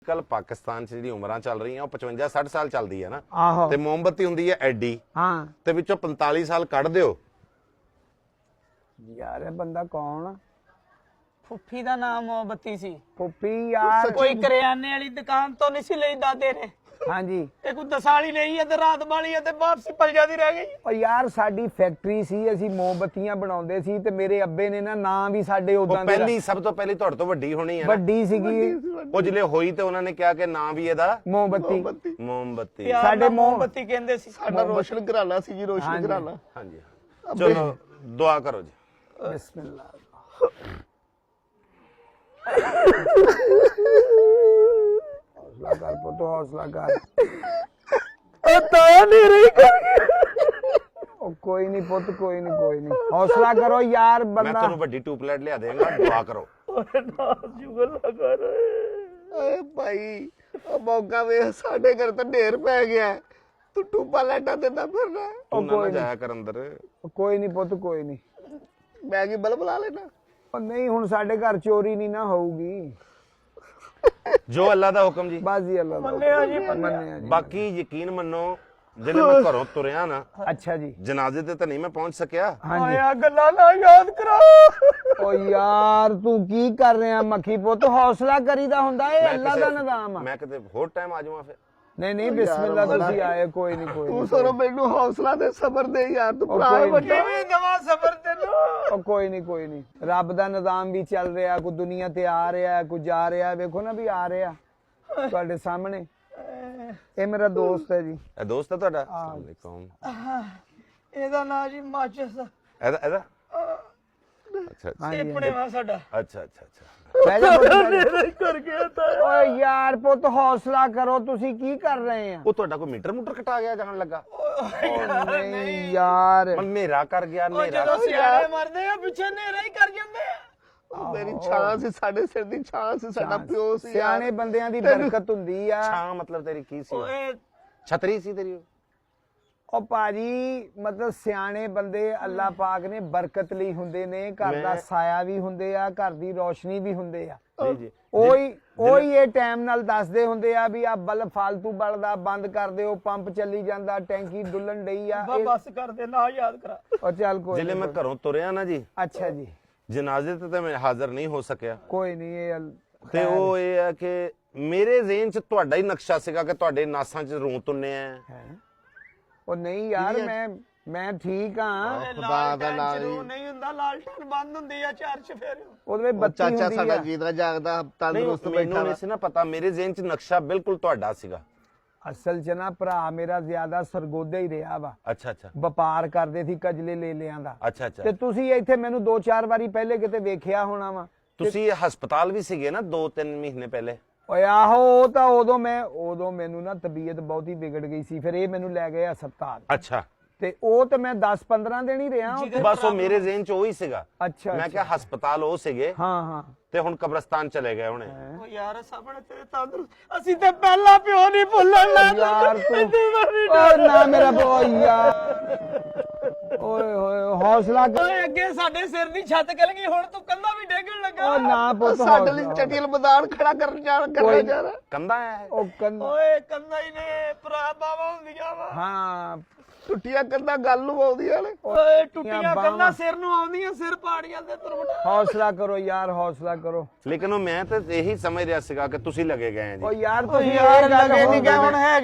ਕੱਲ ਪਾਕਿਸਤਾਨ ਚ ਜਿਹੜੀ ਉਮਰਾਂ ਚੱਲ ਰਹੀਆਂ ਉਹ 55-60 ਸਾਲ ਚੱਲਦੀ ਹੈ ਨਾ। ਆਹੋ ਤੇ ਮੋਮਬੱਤੀ ਹੁੰਦੀ ਹੈ ਐਡੀ। ਹਾਂ ਤੇ ਵਿੱਚੋਂ 45 ਸਾਲ ਕੱਢ ਦਿਓ। ਯਾਰ ਇਹ ਬੰਦਾ ਕੌਣ? ਫੁੱਫੀ ਦਾ ਨਾਮ ਮੋਮਬੱਤੀ ਸੀ। ਫੁੱਫੀ ਯਾਰ ਕੋਈ ਕਰਿਆਨੇ ਵਾਲੀ ਦੁਕਾਨ ਤੋਂ ਨਹੀਂ ਸੀ ਲਈ ਦਾਦੇ ਨੇ। ਹਾਂਜੀ ਤੇ ਕੋਈ ਦਸਾਲੀ ਲਈ ਤੇ ਰਾਤ ਵਾਲੀ ਤੇ ਵਾਪਸੀ ਪਲਜਾ ਦੀ ਰਹਿ ਗਈ। ਉਹ ਯਾਰ ਸਾਡੀ ਫੈਕਟਰੀ ਸੀ, ਅਸੀਂ ਮੋਮਬੱਤੀਆਂ ਬਣਾਉਂਦੇ ਸੀ ਤੇ ਮੇਰੇ ਅੱਬੇ ਨੇ ਨਾ ਨਾਂ ਵੀ ਸਾਡੇ ਉਦਾਂ ਦੇ ਪਹਿਲੀ ਸਭ ਤੋਂ ਪਹਿਲੀ ਤੁਹਾਡੇ ਤੋਂ ਵੱਡੀ ਹੋਣੀ ਹੈ। ਵੱਡੀ ਸੀਗੀ ਉਹ ਜਿਹੜੇ ਹੋਈ ਤੇ ਉਹਨਾਂ ਨੇ ਕਿਹਾ ਕਿ ਨਾਂ ਵੀ ਇਹਦਾ ਮੋਮਬੱਤੀ। ਮੋਮਬੱਤੀ। ਸਾਡੇ ਮੋਮਬੱਤੀ ਕਹਿੰਦੇ ਸੀ। ਸਾਡਾ ਰੋਸ਼ਨ ਘਰਾਣਾ ਸੀ ਜੀ, ਰੋਸ਼ਨ ਘਰਾਣਾ। ਹਾਂਜੀ ਚਲੋ ਦੁਆ ਕਰੋ ਜੀ। ਬਿਸਮਿਲ੍ਲਾ। ਹੌਸਲਾ ਕਰ ਪੁੱਤ, ਹੌਸਲਾ ਕਰ। ਉਹ ਤਾਂ ਨਹੀਂ ਰਹੀ ਕਰ ਗਿਆ। ਉਹ ਕੋਈ ਨਹੀਂ ਪੁੱਤ, ਕੋਈ ਨਹੀਂ, ਕੋਈ ਨਹੀਂ, ਹੌਸਲਾ ਕਰੋ ਯਾਰ। ਮੈਂ ਬੰਦਾ ਤੁਹਾਨੂੰ ਵੱਡੀ ਟਿਊਬਲਾਈਟ ਲਿਆ ਦੇਵਾਂਗਾ, ਦੁਆ ਕਰੋ। ਓਏ ਨਾ ਜੁਗਲ ਕਰ। ਓਏ ਭਾਈ ਉਹ ਮੌਕਾ ਵੇ, ਸਾਡੇ ਘਰ ਤਾਂ ਢੇਰ ਪੈ ਗਿਆ। ਤੂੰ ਟੂਪਾ ਲੈਟਾ ਦਿੰਦਾ ਫਿਰਨਾ। ਤੂੰ ਨਾ ਜਾਇਆ ਕਰ ਅੰਦਰ। ਕੋਈ ਨਹੀਂ ਪੁੱਤ, ਕੋਈ ਨਹੀਂ। ਮੈਂ ਕੀ ਬਲਬ ਲਾ ਲੈਣਾ। ਉਹ ਨਹੀਂ, ਹੁਣ ਸਾਡੇ ਘਰ ਚੋਰੀ ਨਹੀਂ ਨਾ ਹੋਊਗੀ। ਜੋ ਅੱਲਾ ਦਾ ਹੁਕਮ ਜੀ। ਬਸ ਜੀ ਅੱਲਾ ਦਾ ਮੰਨਿਆ ਜੀ, ਮੰਨਿਆ ਜੀ। ਬਾਕੀ ਯਕੀਨ ਮੰਨੋ ਜਿਹੜੇ ਮੈਂ ਘਰੋਂ ਤੁਰਿਆ ਨਾ, ਅੱਛਾ ਜੀ। ਜਨਾਜ਼ੇ ਤੇ ਤਾਂ ਨਹੀਂ ਮੈਂ ਪਹੁੰਚ ਸਕਿਆ। ਹਾਂਜੀ। ਆਇਆ ਗੱਲਾਂ ਨਾ ਯਾਦ ਕਰਾ। ਓ ਯਾਰ ਤੂੰ ਕੀ ਕਰ ਰਿਹਾ ਮੱਖੀ ਪੁੱਤ? ਹੌਸਲਾ ਕਰੀਦਾ ਹੁੰਦਾ, ਇਹ ਅੱਲਾ ਦਾ ਨਿਜ਼ਾਮ ਆ। ਮੈਂ ਕਿਤੇ ਹੋਰ ਟਾਈਮ ਆ ਜਾਵਾਂ ਫਿਰ। ਨਹੀਂ ਨਹੀਂ ਬਿਸਮਿਲ੍ਲਾ, ਤੁਸੀਂ ਆਏ। ਕੋਈ ਨਹੀਂ, ਕੋਈ ਤੂੰ ਨਹੀਂ। ਸੋਰੋ ਮੈਨੂੰ ਹੌਸਲਾ ਦੇ, ਸਬਰ ਦੇ ਯਾਰ। ਤੂੰ ਉਹ ਭਰਾ ਕੋਈ ਵੱਡਾ। ਕਿਵੇਂ ਦਵਾ ਸਬਰ ਤੈਨੂੰ। ਉਹ ਕੋਈ ਨਹੀਂ, ਕੋਈ ਨਹੀਂ। ਰੱਬ ਦਾ ਨਿਜ਼ਾਮ ਵੀ ਚੱਲ ਰਿਹਾ, ਕੋਈ ਦੁਨੀਆ ਤੇ ਆ ਰਿਹਾ, ਕੋਈ ਜਾ ਰਿਹਾ। ਵੇਖੋ ਨਾ ਵੀ ਆ ਰਿਹਾ ਤੁਹਾਡੇ ਸਾਹਮਣੇ। ਇਹ ਮੇਰਾ ਦੋਸਤ ਹੈ ਜੀ। ਇਹ ਦੋਸਤ ਹੈ ਤੁਹਾਡਾ? ਅਸਲਾਮ ਅਲੈਕੁਮ। ਇਹਦਾ ਨਾਂ ਜੀ ਮਾਚਸ। ਇਹਦਾ ਅੱਛਾ ਅੱਛਾ ਹਾਂਜੀ ਆਪਣੇ ਵਾ ਸਾਡਾ। ਅੱਛਾ ਅੱਛਾ ਅੱਛਾ। ਬਹਿ ਜਾ ਪੁੱਤ, ਬਹਿ ਜਾ। ਕਰ ਗਿਆ ਤਾਂ। ਓਏ ਯਾਰ ਪੁੱਤ ਹੌਸਲਾ ਕਰੋ, ਤੁਸੀਂ ਕੀ ਕਰ ਰਹੇ ਆ? ਉਹ ਤੁਹਾਡਾ ਕੋਈ ਮੀਟਰ ਮੂਟਰ ਕਟਾ ਗਿਆ ਜਾਣ ਲੱਗਾ? ਨਹੀਂ ਯਾਰ, ਹਨੇਰਾ ਕਰ ਗਿਆ, ਉਹ ਹਨੇਰਾ। ਜਦੋਂ ਸਿਆਣੇ ਮਰਦੇ ਆ ਪਿੱਛੇ ਹਨੇਰਾ ਹੀ ਕਰ ਜਾਂਦੇ ਆ। ਮੇਰੀ ਛਾਂ ਸੀ, ਸਾਡੇ ਸਿਰ ਦੀ ਛਾਂ ਸੀ, ਸਾਡਾ ਪਿਓ ਸੀ। ਸਿਆਣੇ ਬੰਦਿਆਂ ਦੀ ਬਰਕਤ ਹੁੰਦੀ ਆ। ਛਾਂ ਮਤਲਬ ਤੇਰੀ ਕੀ ਸੀ? ਓਏ ਛਤਰੀ ਸੀ ਤੇਰੀ? ਉਹ ਭਾਜੀ ਮਤਲਬ ਸਿਆਣੇ ਬੰਦੇ ਅੱਲਾਹ ਪਾਕ ਨੇ ਬਰਕਤ ਲਈ ਹੁੰਦੇ ਨੇ। ਘਰ ਦਾ ਸਾਇਆ ਵੀ ਹੁੰਦੇ ਆ, ਘਰ ਦੀ ਰੋਸ਼ਨੀ ਵੀ ਹੁੰਦੇ ਆ। ਜੀ ਜੀ। ਉਹੀ ਇਹ ਟਾਈਮ ਨਾਲ ਦੱਸਦੇ ਹੁੰਦੇ ਆ ਵੀ ਆ ਬਲਬ ਫਾਲਤੂ ਬਲਦਾ, ਬੰਦ ਕਰ ਦਿਓ, ਪੰਪ ਚੱਲੀ ਜਾਂਦਾ, ਟੈਂਕੀ ਡੁੱਲਣ ਡਈ ਆ। ਬਸ ਕਰ ਦੇ, ਨਾ ਯਾਦ ਕਰਾ। ਉਹ ਚੱਲ ਕੋਈ ਜਿਲੇ ਮੈਂ ਘਰੋਂ ਤੁਰਿਆ ਨਾ ਜੀ, ਅੱਛਾ ਜੀ, ਜਨਾਜ਼ੇ ਤੇ ਤਾਂ ਮੈਂ ਹਾਜ਼ਰ ਨਹੀਂ ਹੋ ਸਕਿਆ। ਕੋਈ ਨਹੀਂ। ਤੇ ਉਹ ਇਹ ਹੈ ਕਿ ਮੇਰੇ ਜ਼ਿਹਨ 'ਚ ਤੁਹਾਡਾ ਹੀ ਨਕਸ਼ਾ ਸੀਗਾ ਕਿ ਤੁਹਾਡੇ ਨਾਸਾਂ 'ਚ ਰੂੰ ਤੁੰਨਿਆ ਹੈ। ਉਹ ਨਹੀਂ ਯਾਰ, ਮੈਂ ਠੀਕ ਆ। ਖੁਦਾ ਦਾ ਨਾਮ ਜਦੋਂ ਨਹੀਂ ਹੁੰਦਾ ਲਾਲਟਨ ਬੰਦ ਹੁੰਦੀ ਆ ਚਾਰ ਚਫੇਰੇ। ਉਹਦੇ ਵਿੱਚ ਬੱਤੀ ਚਾਚਾ ਹੁੰਦੀ ਸਾਡਾ ਆ। ਜੀਦਾ ਜਾਗਦਾ ਤੰਦਰੁਸਤ ਮੈਨੂੰ ਬੈਠਾ ਨਹੀਂ ਸੀ ਨਾ ਪਤਾ, ਮੇਰੇ ਜ਼ਿਹਨ 'ਚ ਨਕਸ਼ਾ ਬਿਲਕੁਲ ਤੁਹਾਡਾ ਸੀਗਾ। ਅਸਲ 'ਚ ਨਾ ਭਰਾ ਮੇਰਾ ਜ਼ਿਆਦਾ ਸਰਗੋਦਾ ਹੀ ਰਿਹਾ ਵਾ। ਅੱਛਾ ਅੱਛਾ ਵਪਾਰ ਕਰਦੇ ਸੀ ਕਜਲੇ ਲੇਲਿਆਂ ਦਾ। ਅੱਛਾ ਅੱਛਾ। ਤੇ ਤੁਸੀਂ ਇੱਥੇ ਮੈਨੂੰ 2-4 ਵਾਰੀ ਪਹਿਲੇ ਕਿਤੇ ਵੇਖਿਆ ਹੋਣਾ ਵਾ। ਤੁਸੀਂ ਹਸਪਤਾਲ ਵੀ ਸੀਗੇ ਨਾ 2-3 ਮਹੀਨੇ ਪਹਿਲੇ? ਓਏ ਆਹੋ, ਉਹ ਤਾਂ ਉਦੋਂ ਮੈਨੂੰ ਨਾ ਤਬੀਅਤ ਬਹੁਤੀ ਵਿਗੜ ਗਈ ਸੀ, ਫਿਰ ਇਹ ਮੈਨੂੰ ਲੈ ਗਏ ਹਸਪਤਾਲ। ਅੱਛਾ। ਤੇ ਉਹ ਤਾਂ ਮੈਂ 10-15 ਦਿਨ ਹੀ ਰਿਹਾ ਉੱਥੇ। ਬਸ ਉਹ ਮੇਰੇ ਜ਼ਿਹਨ 'ਚ ਉਹੀ ਸੀਗਾ। ਅੱਛਾ ਮੈਂ ਕਿਹਾ ਹਸਪਤਾਲ ਉਹ ਸੀਗੇ ਹਾਂ ਹਾਂ। ਤੇ ਹੁਣ ਕਬਰਸਤਾਨ ਚਲੇ ਗਏ ਹੁਣੇ। ਓ ਯਾਰ ਸਾਹਮਣੇ ਤੇਰੇ ਤੰਦਰੁਸਤ, ਅਸੀਂ ਤੇ ਪਹਿਲਾ ਪਿਓ ਨਹੀਂ ਭੁੱਲਣ ਲੱਗਾ ਯਾਰ ਤੂੰ ਓ ਨਾ ਮੇਰਾ ਬੋ ਯਾਰ, ਓਏ ਹੋਏ ਹੌਸਲਾ ਕਰ। ਓਏ ਅੱਗੇ ਸਾਡੇ ਸਿਰ ਦੀ ਛੱਤ ਗਲ ਗਈ, ਹੁਣ ਤੂੰ ਕੰਧਾ ਵੀ ਡੇਗਣ ਲੱਗਾ। ਓ ਨਾ ਪੁੱਤ, ਸਾਡੇ ਲਈ ਚਟੀਲ ਮੈਦਾਨ ਖੜਾ ਕਰਨ ਕਰਨਾ ਜਾ ਰਿਹਾ। ਕੰਧਾ ਆਇਆ ਹੈ? ਉਹ ਓਏ ਕੰਧਾ ਹੀ ਨੇ ਭਰਾ ਬਾਵਾ ਹੁੰਦੀਆਂ ਵਾ। ਹਾਂ ਟੁੱਟੀਆਂ ਕੰਧਾਂ ਗੱਲ ਨੂੰ ਆਉਂਦੀਆਂ ਨੇ। ਓਏ ਟੁੱਟੀਆਂ ਕੰਧਾਂ ਸਿਰ ਨੂੰ ਆਉਂਦੀਆਂ, ਸਿਰ ਪਾੜ ਜਾਂਦੇ ਤੁਰਮਟ। ਹੌਸਲਾ ਕਰੋ ਯਾਰ, ਹੌਸਲਾ ਕਰੋ। ਲੇਕਿਨ ਉਹ ਮੈਂ ਤਾਂ ਇਹੀ ਸਮਝ ਰਿਹਾ ਸੀਗਾ ਕਿ ਤੁਸੀਂ ਲੱਗੇ ਗਏ ਆ ਜੀ। ਓ ਯਾਰ ਤੁਸੀਂ ਯਾਰ ਇਹ ਗੱਲ ਲੱਗੇ ਨਹੀਂ ਗਏ, ਹੁਣ ਹੁਣ ਹੈ